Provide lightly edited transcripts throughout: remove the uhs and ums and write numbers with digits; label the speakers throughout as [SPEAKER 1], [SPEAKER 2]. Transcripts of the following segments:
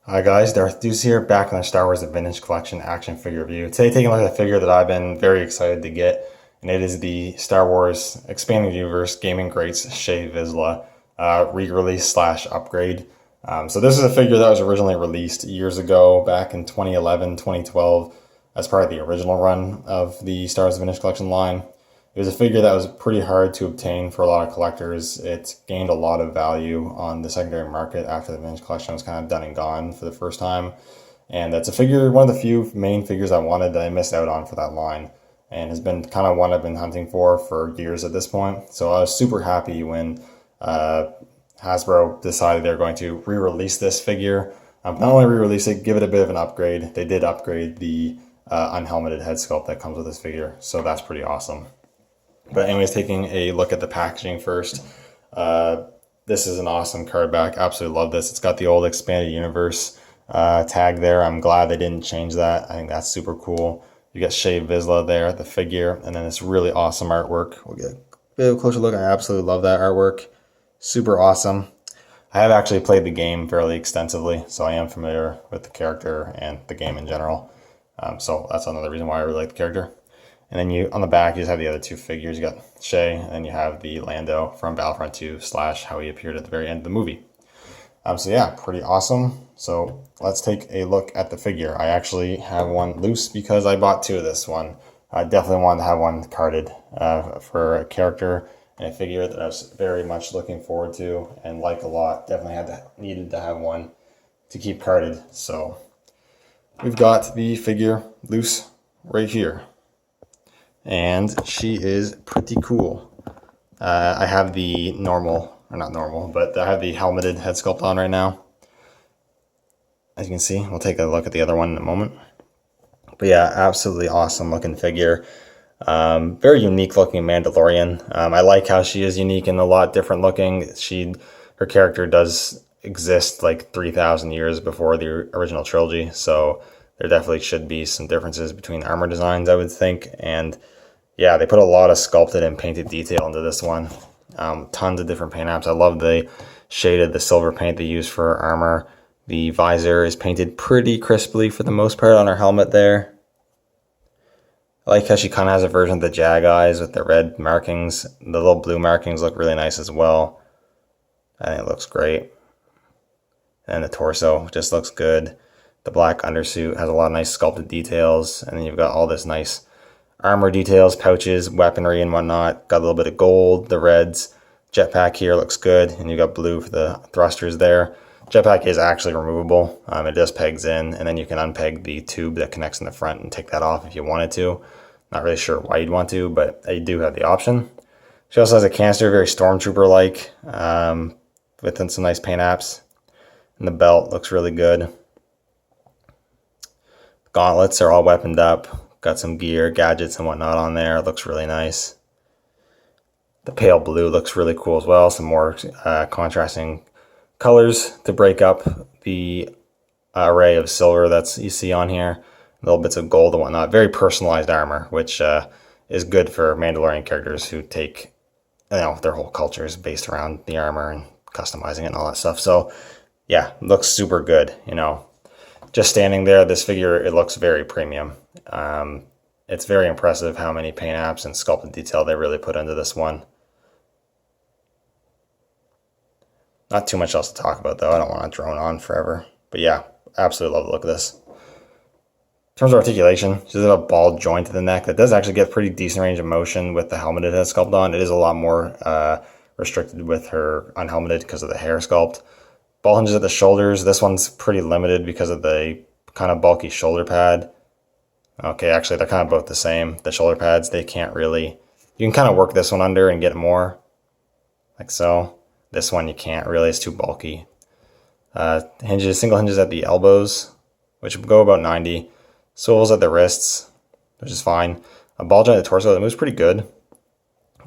[SPEAKER 1] Hi guys, Darth Deuce here, back on the Star Wars The Vintage Collection action figure review. Today taking a look at a figure that I've been very excited to get, and it is the Star Wars Expanded Universe Gaming Greats Shae Vizla re-release slash upgrade. So this is a figure that was originally released years ago, back in 2011, 2012, as part of the original run of the Star Wars The Vintage Collection line. It was a figure that was pretty hard to obtain for a lot of collectors. It gained a lot of value on the secondary market after the vintage collection was kind of done and gone for the first time. And it's a figure, one of the few main figures I wanted that I missed out on for that line. And has been kind of one I've been hunting for years at this point. So I was super happy when Hasbro decided they're going to re-release this figure. Not only re-release it, give it a bit of an upgrade. They did upgrade the unhelmeted head sculpt that comes with this figure. So that's pretty awesome. But anyways, taking a look at the packaging first. This is an awesome card back. Absolutely love this. It's got the old Expanded Universe tag there. I'm glad they didn't change that. I think that's super cool. You got Shae Vizla there, the figure, and then this really awesome artwork. We'll get a bit of a closer look. I absolutely love that artwork. Super awesome. I have actually played the game fairly extensively, so I am familiar with the character and the game in general. So that's another reason why I really like the character. And then you on the back, you just have the other two figures. You got Shae, and then you have the Lando from Battlefront 2 / how he appeared at the very end of the movie. So yeah, pretty awesome. So let's take a look at the figure. I actually have one loose because I bought two of this one. I definitely wanted to have one carded for a character and a figure that I was very much looking forward to and like a lot. Definitely needed to have one to keep carded. So we've got the figure loose right here. And she is pretty cool. I have the normal, or not normal, but I have the helmeted head sculpt on right now. As you can see, we'll take a look at the other one in a moment. But yeah, absolutely awesome looking figure. Very unique looking Mandalorian. I like how she is unique and a lot different looking. Her character does exist like 3,000 years before the original trilogy, so there definitely should be some differences between armor designs, I would think. And yeah, they put a lot of sculpted and painted detail into this one. Tons of different paint apps. I love the silver paint they use for her armor. The visor is painted pretty crisply for the most part on her helmet there. I like how she kind of has a version of the Jag eyes with the red markings. The little blue markings look really nice as well. I think it looks great. And the torso just looks good. The black undersuit has a lot of nice sculpted details. And then you've got all this nice armor details, pouches, weaponry, and whatnot. Got a little bit of gold, the reds. Jetpack here looks good, and you got blue for the thrusters there. Jetpack is actually removable. It just pegs in, and then you can unpeg the tube that connects in the front and take that off if you wanted to. Not really sure why you'd want to, but you do have the option. She also has a canister, very Stormtrooper-like, with some nice paint apps. And the belt looks really good. Gauntlets are all weaponed up. Got some gear, gadgets, and whatnot on there. It looks really nice. The pale blue looks really cool as well. Some more contrasting colors to break up the array of silver that's you see on here. Little bits of gold and whatnot. Very personalized armor, which is good for Mandalorian characters who take, their whole culture is based around the armor and customizing it and all that stuff. So yeah, looks super good. Just standing there, this figure, it looks very premium. It's very impressive how many paint apps and sculpted detail they really put into this one. Not too much else to talk about though. I don't want to drone on forever. But yeah, absolutely love the look of this. In terms of articulation, she does have a ball joint to the neck that does actually get pretty decent range of motion with the helmeted head sculpt on. It is a lot more restricted with her unhelmeted because of the hair sculpt. Ball hinges at the shoulders. This one's pretty limited because of the kind of bulky shoulder pad. Okay, actually, they're kind of both the same. The shoulder pads, they can't really... You can kind of work this one under and get more, like so. This one you can't really, it's too bulky. Single hinges at the elbows, which go about 90. Swivels at the wrists, which is fine. A ball joint at the torso, that moves pretty good.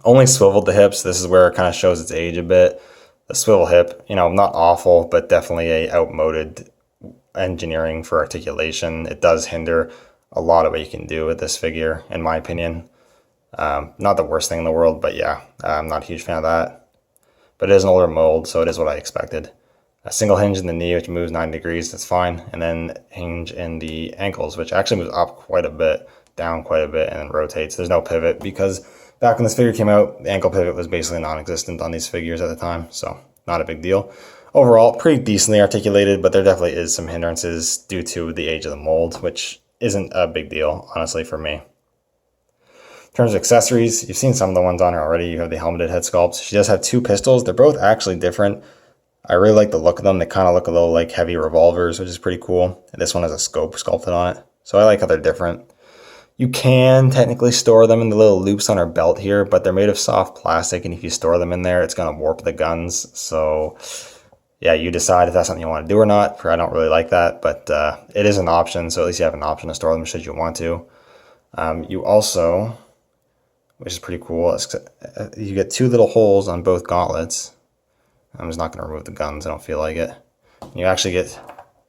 [SPEAKER 1] Only swiveled the hips. This is where it kind of shows its age a bit. The swivel hip, not awful, but definitely a outmoded engineering for articulation. It does hinder a lot of what you can do with this figure, in my opinion. Not the worst thing in the world, but yeah, I'm not a huge fan of that. But it is an older mold, so it is what I expected. a single hinge in the knee, which moves 90 degrees, that's fine. And then hinge in the ankles, which actually moves up quite a bit, down quite a bit, and then rotates. There's no pivot because back when this figure came out, the ankle pivot was basically non-existent on these figures at the time, so not a big deal. Overall, pretty decently articulated, but there definitely is some hindrances due to the age of the mold, which isn't a big deal, honestly, for me. In terms of accessories, you've seen some of the ones on her already. You have the helmeted head sculpt. She does have two pistols. They're both actually different. I really like the look of them. They kind of look a little like heavy revolvers, which is pretty cool. And this one has a scope sculpted on it. So I like how they're different. You can technically store them in the little loops on her belt here, but they're made of soft plastic, and if you store them in there, it's going to warp the guns. So yeah, you decide if that's something you want to do or not. I don't really like that, but it is an option, so at least you have an option to store them should you want to. You also, which is pretty cool, you get two little holes on both gauntlets. I'm just not going to remove the guns, I don't feel like it. You actually get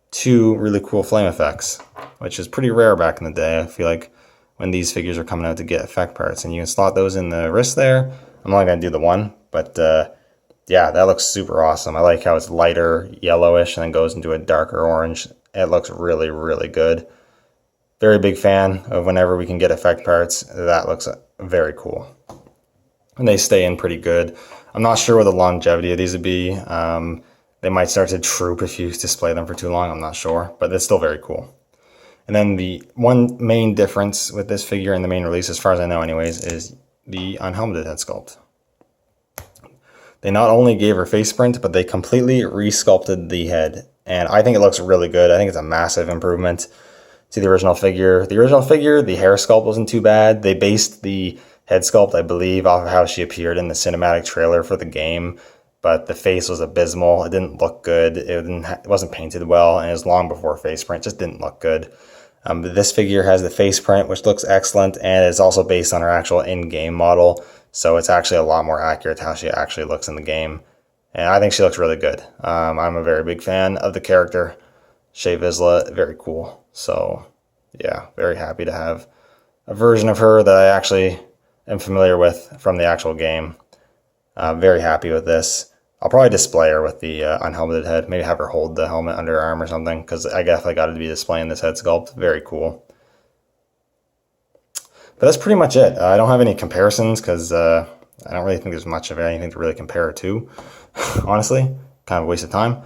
[SPEAKER 1] two really cool flame effects, which is pretty rare back in the day. I feel like when these figures are coming out to get effect parts, and you can slot those in the wrist there. I'm only going to do the one, but yeah, that looks super awesome. I like how it's lighter yellowish and then goes into a darker orange. It looks really, really good. Very big fan of whenever we can get effect parts. That looks very cool. And they stay in pretty good. I'm not sure what the longevity of these would be. They might start to droop if you display them for too long. I'm not sure, but it's still very cool. And then the one main difference with this figure in the main release, as far as I know anyways, is the unhelmeted head sculpt. They not only gave her face print, but they completely re-sculpted the head. And I think it looks really good. I think it's a massive improvement to the original figure. The original figure, the hair sculpt wasn't too bad. They based the head sculpt, I believe, off of how she appeared in the cinematic trailer for the game. But the face was abysmal. It didn't look good. It wasn't painted well, and it was long before face print. It just didn't look good. This figure has the face print, which looks excellent, and it's also based on her actual in-game model. So it's actually a lot more accurate to how she actually looks in the game. And I think she looks really good. I'm a very big fan of the character. Shae Vizla, very cool. So yeah, very happy to have a version of her that I actually am familiar with from the actual game. Very happy with this. I'll probably display her with the unhelmeted head. Maybe have her hold the helmet under her arm or something, because I definitely got to be displaying this head sculpt. Very cool. But that's pretty much it. I don't have any comparisons because I don't really think there's much of anything to really compare her to, honestly. Kind of a waste of time.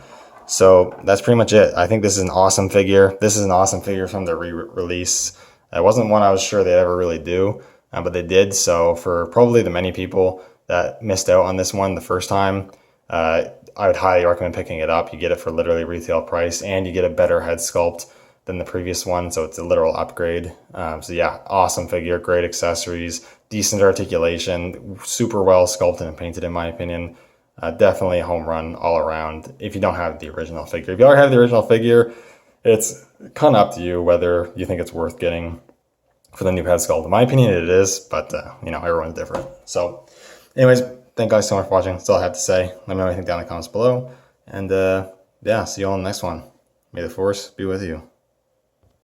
[SPEAKER 1] So that's pretty much it. I think this is an awesome figure. This is an awesome figure from the re-release. It wasn't one I was sure they'd ever really do, but they did. So for probably the many people that missed out on this one the first time, I would highly recommend picking it up. You get it for literally retail price, and you get a better head sculpt than the previous one, so it's a literal upgrade. So yeah, awesome figure, great accessories, decent articulation, super well sculpted and painted in my opinion. Definitely a home run all around if you don't have the original figure. If you already have the original figure, it's kind of up to you whether you think it's worth getting for the new head sculpt. In my opinion, it is, but you know, everyone's different. So anyways, thank you guys so much for watching. That's all I have to say. Let me know what you think down in the comments below. And yeah, see you all in the next one. May the force be with you.